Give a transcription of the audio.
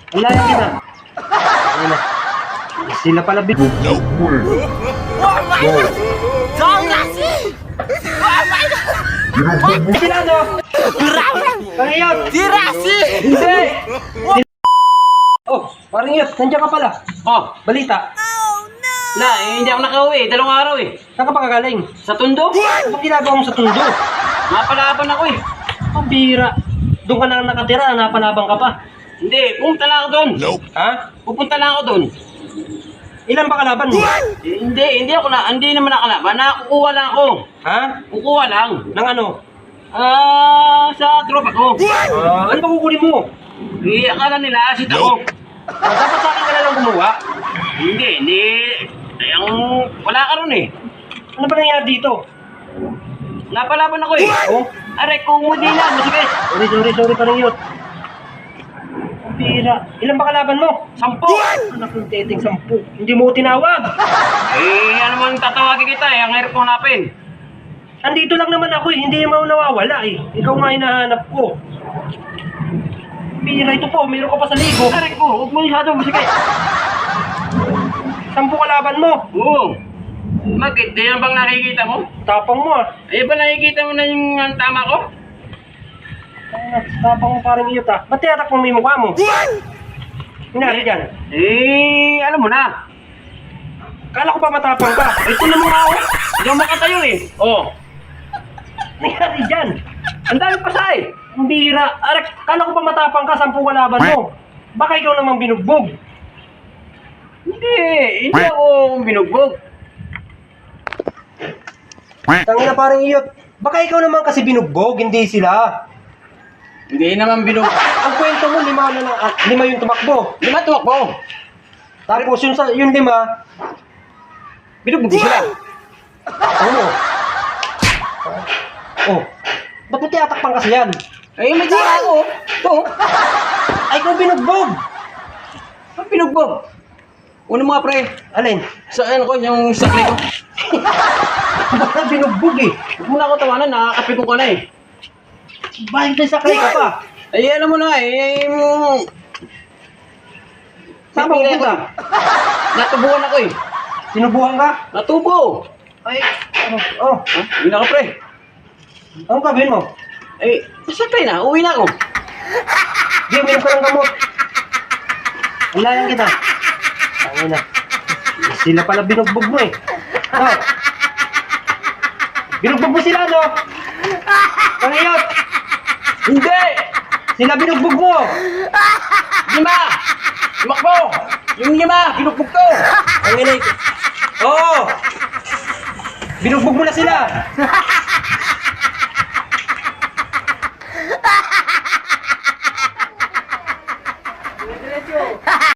Wala yan kita. Ayun na. Sila pala binugbog. Sila no? Pangiyot! Si Rasi! Hindi! Oh, parang yun. Nandiyan ka pala. Oh, Balita. na, hindi ako nakauwi. 2 araw eh. Saan ka pa kagaling? Sa Tondo? Anong ginagawa mo sa tundo? Napalaban ako eh. Ang bira. Doon ka na nakatira, napanabang ka pa. Hindi, pupunta lang ako doon. Ha? Pupunta lang ako doon. Ilan ba kalaban mo? Hindi naman nakalaban. Nakukuha lang ako. Ha? Kukuha lang. Nang ano? Sa tropa ko. Ano ba kukunin mo? Akala nila, asit ako. Dapat sa akin ka na lang gumawa. Hindi. Wala ka ron eh. Ano ba nangyari dito? Napalaban ako eh. Oh? Aray, kung mo din lang, masigit. Sorry, parang yun. Ang bira. Ilan ba kalaban mo? 10. Anak ng teteng 10. Hindi mo ko tinawag. Ano man tatawagin kita eh, ang hirap ko hanapin. Andito lang naman ako eh. Hindi mo nawawala eh. Ikaw nga hinahanap ko. Bira ito po. Mayroon ka pa sa ligo. Aray ko, huwag mo masyado, masigit. 10 kalaban mo. Oo. Bakit? Di yan bang nakikita mo? Tapang mo ah. Ay ba nakikita mo na yung tama ko? Tapang mo parang iyot ah. Ba't tiyatak mo may mukha mo? Hinari dyan. Alam mo na. Kala ko pa matapang ka. Ito na mga ako. Hindi ako makatayo eh. Oo. Hinari dyan. Ang dami pa sa eh. Ang bira. Arak, kala ko pa matapang ka. 10 kalaban mo. Baka ikaw namang binugbog. Hindi ako binugbog. Tangina parang iyot. Baka ikaw naman kasi binugbog, hindi sila. Hindi naman binugbog. Ang kwento mo, 5 yung tumakbo. 5 tumakbo. Tapos yung 5, Binugbog sila. ano? Oh, ba't mo tiyatakpan kasi yan? Ay, may tira ako. Ito. Ay, ikaw binugbog! Ang binugbog. Una mga pre. Alin? Sa ko, yung sakli ko. Baka binugbog eh. Huwag mo na ako tawanan, nakakapi ko ka na eh. Bakit may sakay ka pa? Ay, alam mo na eh. Saan ba pupunta? Natubuhan ako eh. Sinubuhan ka? Natubo. Ay, oh. Uwi na ako pre. Anong gagawin mo? Ay, sakli na. Uwi na ako. Di, uminom ka ng gamot. Wala yan kita. Tangin na. Sila pala binugbog mo eh. No? Binugbog mo sila, no? Pangiyot! Hindi! Sila binugbog mo! 5! Tumakbo! Yung 5, binugbog ko! Ang inay. Oo! Binugbog mo na sila!